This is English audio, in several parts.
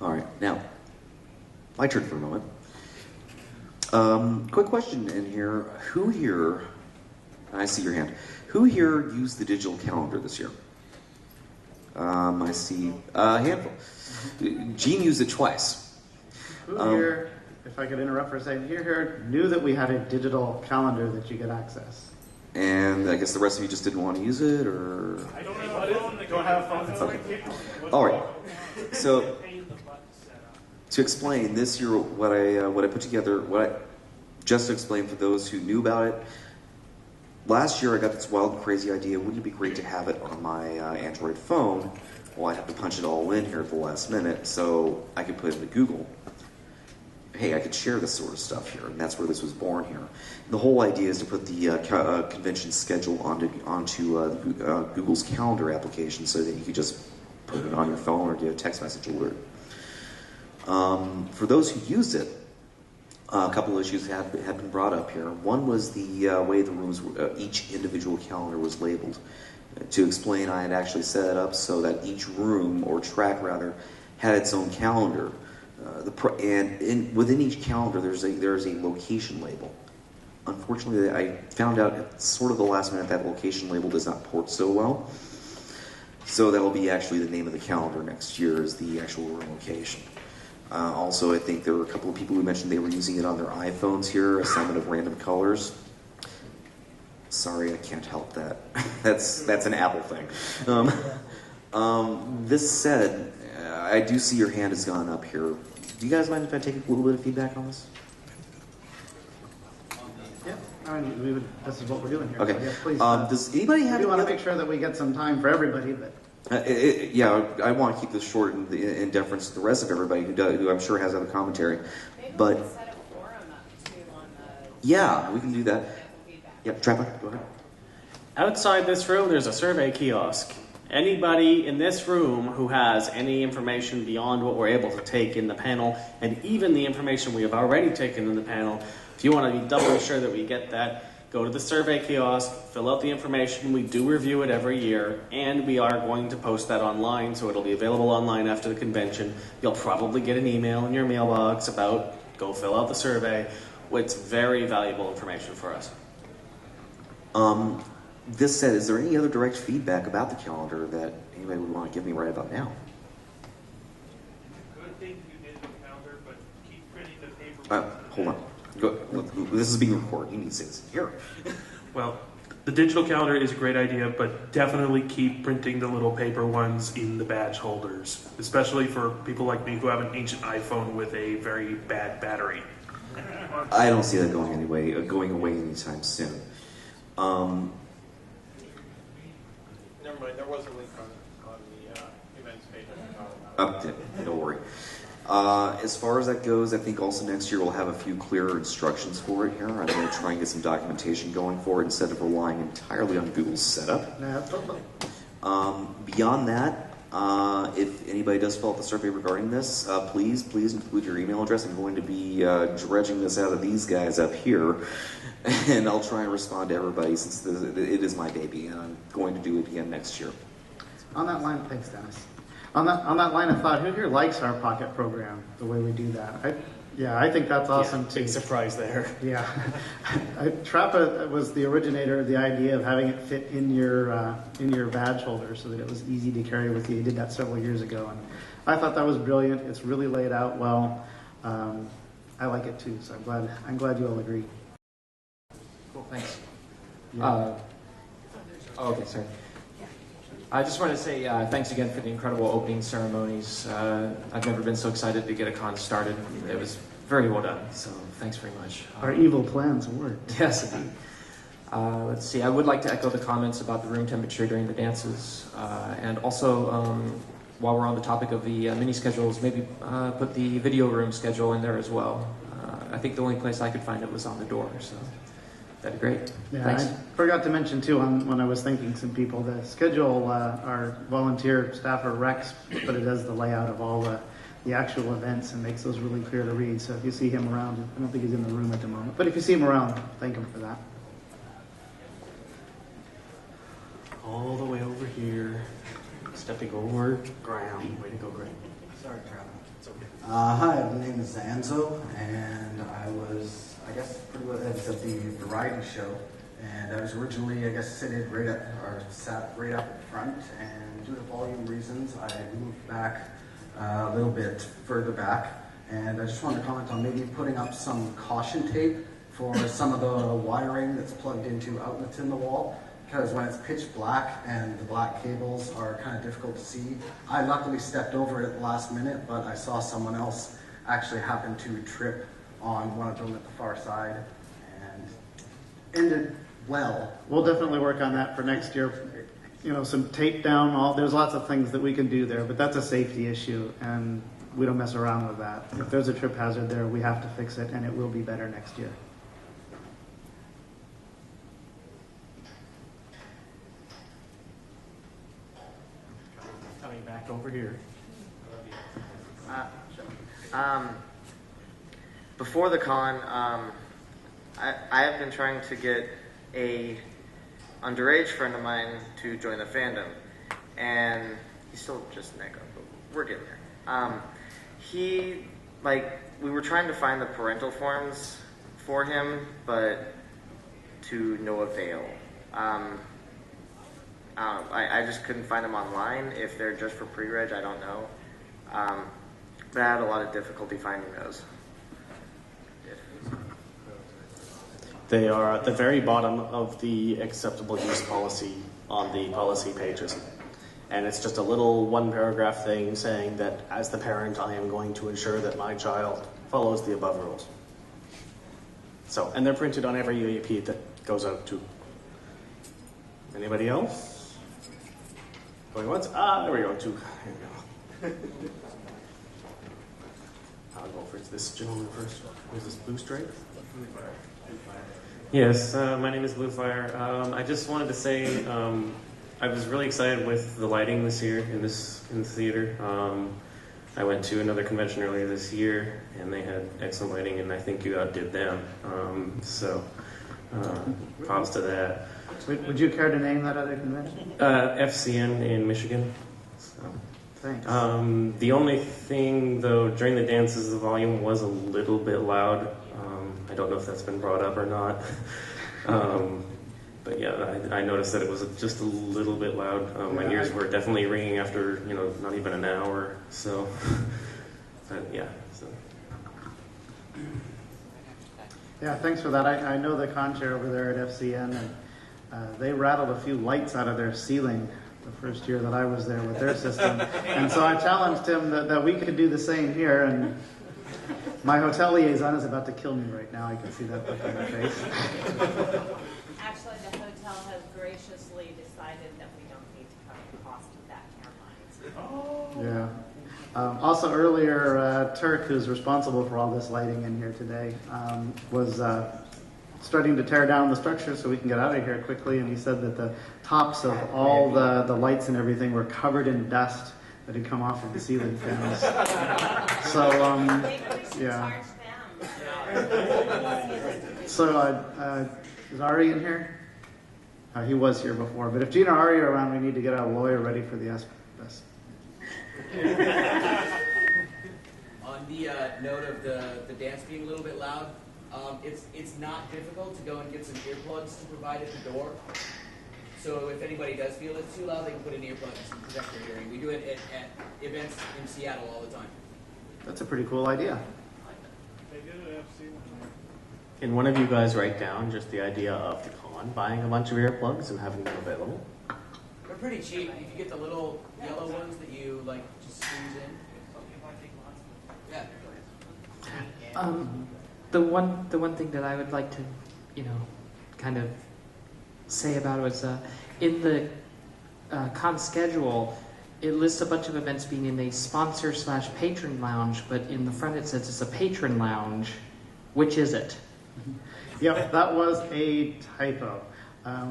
All right, now, my turn for a moment. Quick question in here. Who here, I see your hand, who here used the digital calendar this year? I see a handful. Gene used it twice. Who here, if I could interrupt for a second, who here knew that we had a digital calendar that you could access? And I guess the rest of you just didn't want to use it, or? I don't have a phone. Don't have a phone. Okay. All right. So, to explain this year, what I put together, just to explain for those who knew about it. Last year, I got this wild and crazy idea. Wouldn't it be great to have it on my Android phone? Well, I have to punch it all in here at the last minute, so I could put it into Google. Hey, I could share this sort of stuff here, and that's where this was born here. The whole idea is to put the convention schedule onto Google's calendar application so that you could just put it on your phone or get a text message alert. For those who used it, a couple of issues had been brought up here. One was the way the rooms, each individual calendar was labeled. To explain, I had actually set it up so that each room, or track rather, had its own calendar. Within each calendar, there's a location label. Unfortunately, I found out at sort of the last minute that location label does not port so well. So that'll be actually the name of the calendar next year, is the actual room location. Also, I think there were a couple of people who mentioned they were using it on their iPhones here, assignment of random colors. Sorry, I can't help that. That's an Apple thing. This said, I do see your hand has gone up here. Do you guys mind if I take a little bit of feedback on this? Yeah, I mean, this is what we're doing here. Okay. So yes, please. Does anybody have? We want to make sure that we get some time for everybody, but. Yeah, I want to keep this short in deference to the rest of everybody who I'm sure has other commentary. Maybe But we can set a forum up too on the. Yeah, we can do that. Yep, Trapper, go ahead. Outside this room, there's a survey kiosk. Anybody in this room who has any information beyond what we're able to take in the panel, and even the information we have already taken in the panel, if you want to be doubly sure that we get that, go to the survey kiosk, fill out the information. We do review it every year, and we are going to post that online, so it'll be available online after the convention. You'll probably get an email in your mailbox about go fill out the survey. It's very valuable information for us. This said, is there any other direct feedback about the calendar that anybody would want to give me right about now? Good thing you did the calendar, but keep printing the paper. Hold on. This is being recorded. You need to say this here. Well, the digital calendar is a great idea, but definitely keep printing the little paper ones in the badge holders, especially for people like me who have an ancient iPhone with a very bad battery. I don't see that going away anytime soon. Never mind, there was a link on the events page. Don't worry. As far as that goes, I think also next year we'll have a few clearer instructions for it here. I'm going to try and get some documentation going for it instead of relying entirely on Google's setup. Beyond that, if anybody does fill out the survey regarding this, please include your email address. I'm going to be dredging this out of these guys up here, and I'll try and respond to everybody since it is my baby, and I'm going to do it again next year. On that line, thanks, Dennis. On that line of thought, who here likes our Pocket program, the way we do that? I think that's awesome too. Big surprise there. Yeah. Trappa was the originator of the idea of having it fit in your badge holder so that it was easy to carry with you. He did that several years ago, and I thought that was brilliant. It's really laid out well. I like it too, so I'm glad you all agree. Cool, thanks. Yeah. Okay, sorry. I just want to say thanks again for the incredible opening ceremonies. I've never been so excited to get a con started. It was very well done, so thanks very much. Our evil plans worked. Yes, indeed. Let's see, I would like to echo the comments about the room temperature during the dances. And also, while we're on the topic of the mini schedules, maybe put the video room schedule in there as well. I think the only place I could find it was on the door, so that'd be great. Yeah, thanks. I forgot to mention too, when I was thanking some people, the schedule, our volunteer staffer Rex put it as the layout of all the actual events and makes those really clear to read. So if you see him around, I don't think he's in the room at the moment, but if you see him around, thank him for that. All the way over here, stepping over ground. Way to go, Greg. Sorry, Travis. Hi, my name is Enzo, and I was, I guess, pretty much at the variety show, and I was originally, I guess, sat right up at front, and due to volume reasons, I moved back a little bit further back, and I just wanted to comment on maybe putting up some caution tape for some of the wiring that's plugged into outlets in the wall, because when it's pitch black and the black cables are kind of difficult to see. I luckily stepped over it at the last minute, but I saw someone else actually happen to trip on one of them at the far side and ended well. We'll definitely work on that for next year. You know, some tape down, there's lots of things that we can do there, but that's a safety issue and we don't mess around with that. If there's a trip hazard there, we have to fix it and it will be better next year. Coming back over here. Before the con, I have been trying to get a underage friend of mine to join the fandom, and he's still just Nick, but we're getting there. We were trying to find the parental forms for him, but to no avail. I just couldn't find them online. If they're just for pre-reg, I don't know. But I had a lot of difficulty finding those. They are at the very bottom of the acceptable use policy on the policy pages. And it's just a little one paragraph thing saying that as the parent, I am going to ensure that my child follows the above rules. So, and they're printed on every UAP that goes out to. Anybody else? Going once? There we go, two. Here we go. I'll go for this gentleman first. Who's this blue stripe? Yes, my name is Bluefire. I just wanted to say I was really excited with the lighting this year in the theater. I went to another convention earlier this year, and they had excellent lighting, and I think you outdid them. Props to that. Would you care to name that other convention? FCN in Michigan. So. Thanks. The only thing, though, during the dances, the volume was a little bit loud. I don't know if that's been brought up or not. But yeah, I noticed that it was just a little bit loud. My ears were definitely ringing after, not even an hour. So, but yeah. So. Yeah, thanks for that. I know the con chair over there at FCN, and they rattled a few lights out of their ceiling the first year that I was there with their system. And so I challenged him that we could do the same here, and my hotel liaison is about to kill me right now. I can see that look on her face. Actually, the hotel has graciously decided that we don't need to cover the cost of that airline. Yeah. Also earlier, Turk, who's responsible for all this lighting in here today, was starting to tear down the structure so we can get out of here quickly, and he said that the tops of all the lights and everything were covered in dust that had come off of the ceiling fans. So, yeah. So, is Ari in here? He was here before, but if Gina and Ari are around, we need to get a lawyer ready for the asbestos. On the note of the dance being a little bit loud, it's not difficult to go and get some earplugs to provide at the door. So if anybody does feel it's too loud, they can put in earplugs and protect their hearing. We do it at events in Seattle all the time. That's a pretty cool idea. Can one of you guys write down just the idea of the con, buying a bunch of earplugs and having them available? They're pretty cheap. If you get the little yellow ones that you just squeeze in. Yeah. The one thing that I would like to, kind of say about it was in the con schedule, it lists a bunch of events being in a sponsor/patron lounge, but in the front it says it's a patron lounge. Which is it? Yep, that was a typo.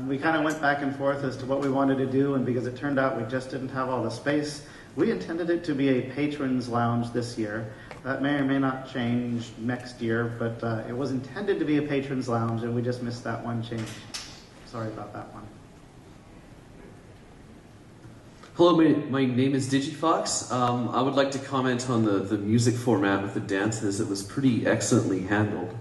We kind of went back and forth as to what we wanted to do, and because it turned out we just didn't have all the space, we intended it to be a patrons lounge this year. That may or may not change next year, but it was intended to be a patrons lounge, and we just missed that one change. Sorry about that one. Hello, my name is DigiFox. I would like to comment on the music format with the dances. It was pretty excellently handled.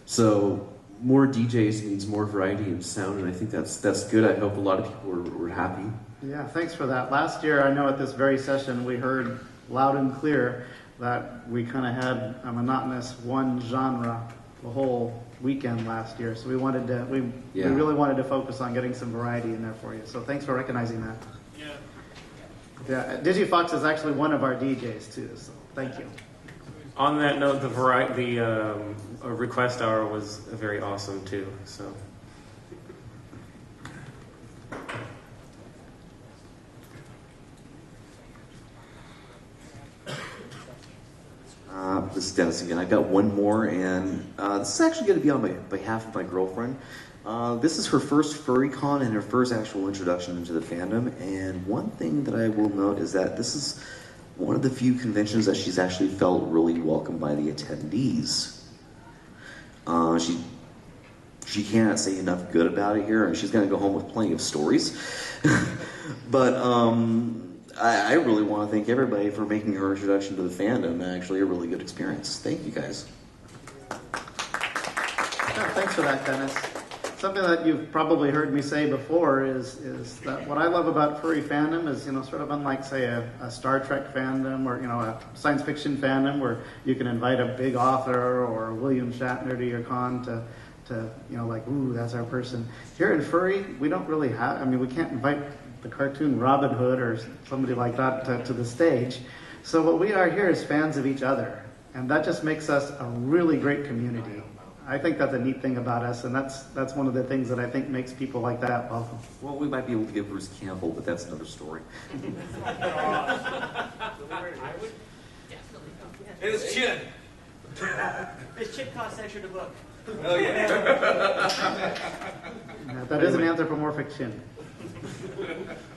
So more DJs means more variety in sound, and I think that's good. I hope a lot of people were happy. Yeah, thanks for that. Last year, I know at this very session, we heard loud and clear that we kind of had a monotonous one genre the whole weekend last year. So we really wanted to focus on getting some variety in there for you. So thanks for recognizing that. Yeah, DigiFox is actually one of our DJs too, so thank you. On that note, the request hour was very awesome too. So. This is Dennis again. I got one more, and this is actually going to be on behalf of my girlfriend. This is her first furry con and her first actual introduction into the fandom. And one thing that I will note is that this is one of the few conventions that she's actually felt really welcomed by the attendees. She can't say enough good about it here, and she's going to go home with plenty of stories. But I really want to thank everybody for making her introduction to the fandom actually a really good experience. Thank you guys. Yeah, thanks for that, Dennis. Something that you've probably heard me say before is that what I love about furry fandom is, sort of unlike, say, a Star Trek fandom or, a science fiction fandom where you can invite a big author or William Shatner to your con to like, ooh, that's our person. Here in furry, we don't really have, we can't invite the cartoon Robin Hood or somebody like that to the stage. So what we are here is fans of each other. And that just makes us a really great community. I think that's a neat thing about us, and that's one of the things that I think makes people like that welcome. Well, we might be able to get Bruce Campbell, but that's another story. His chin. His chin costs extra to book. Oh, yeah. That is an anthropomorphic chin.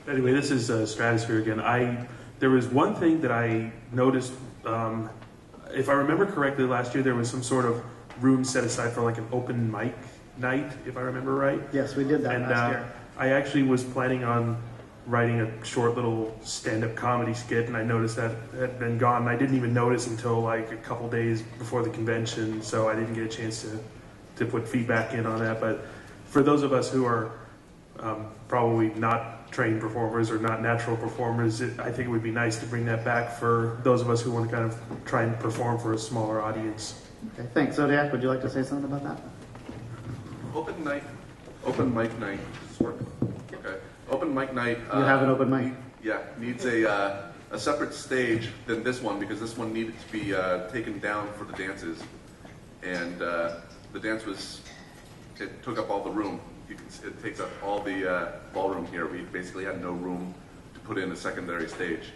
Anyway, this is Stratosphere again. There was one thing that I noticed. If I remember correctly, last year there was some sort of room set aside for like an open mic night, if I remember right. Yes, we did that last year. I actually was planning on writing a short little stand-up comedy skit, and I noticed that had been gone. I didn't even notice until like a couple days before the convention, so I didn't get a chance to put feedback in on that. But for those of us who are probably not trained performers or not natural performers, I think it would be nice to bring that back for those of us who want to kind of try and perform for a smaller audience. Okay, thanks. Zodiac, would you like to say something about that? Open mic night. Okay. Open mic night. You have an open mic? Yeah, needs a separate stage than this one because this one needed to be taken down for the dances, and the dance it took up all the room. It takes up all the ballroom here. We basically had no room to put in a secondary stage.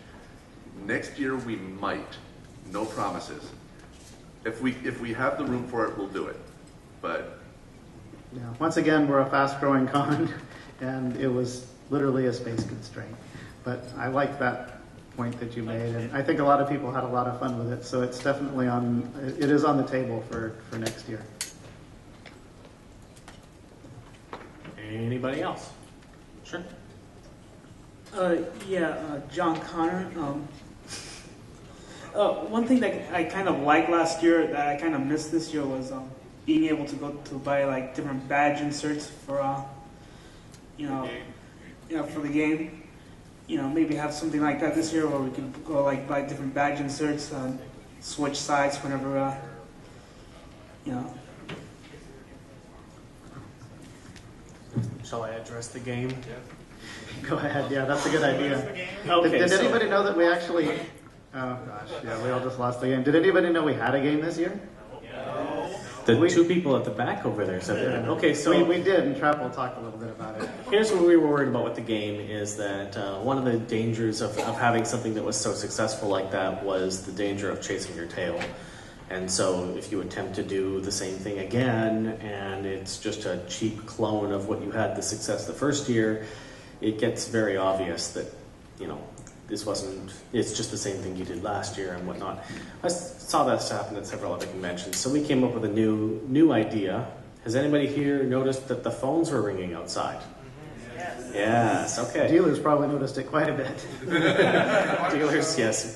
Next year we might. No promises. If we have the room for it, we'll do it. But yeah, once again, we're a fast-growing con, and it was literally a space constraint. But I like that point that you made, and I think a lot of people had a lot of fun with it. So it's definitely it is on the table for next year. Anybody else? Sure. John Connor. One thing that I kind of liked last year that I kind of missed this year was being able to go to buy like different badge inserts for for the game. Maybe have something like that this year where we could go like buy different badge inserts, switch sides whenever Shall I address the game? Go ahead. Yeah, that's a good idea. Okay, did anybody know that we actually? Oh gosh, yeah, we all just lost the game. Did anybody know we had a game this year? The two people at the back over there said that. Okay, so we did, and Trap will talk a little bit about it. Here's what we were worried about with the game is that one of the dangers of having something that was so successful like that was the danger of chasing your tail. And so if you attempt to do the same thing again, and it's just a cheap clone of what you had the success the first year, it gets very obvious that, it's just the same thing you did last year and whatnot. I saw that happen at several other conventions. So we came up with a new idea. Has anybody here noticed that the phones were ringing outside? Yes. Yes, okay. Dealers probably noticed it quite a bit. Dealers, yes.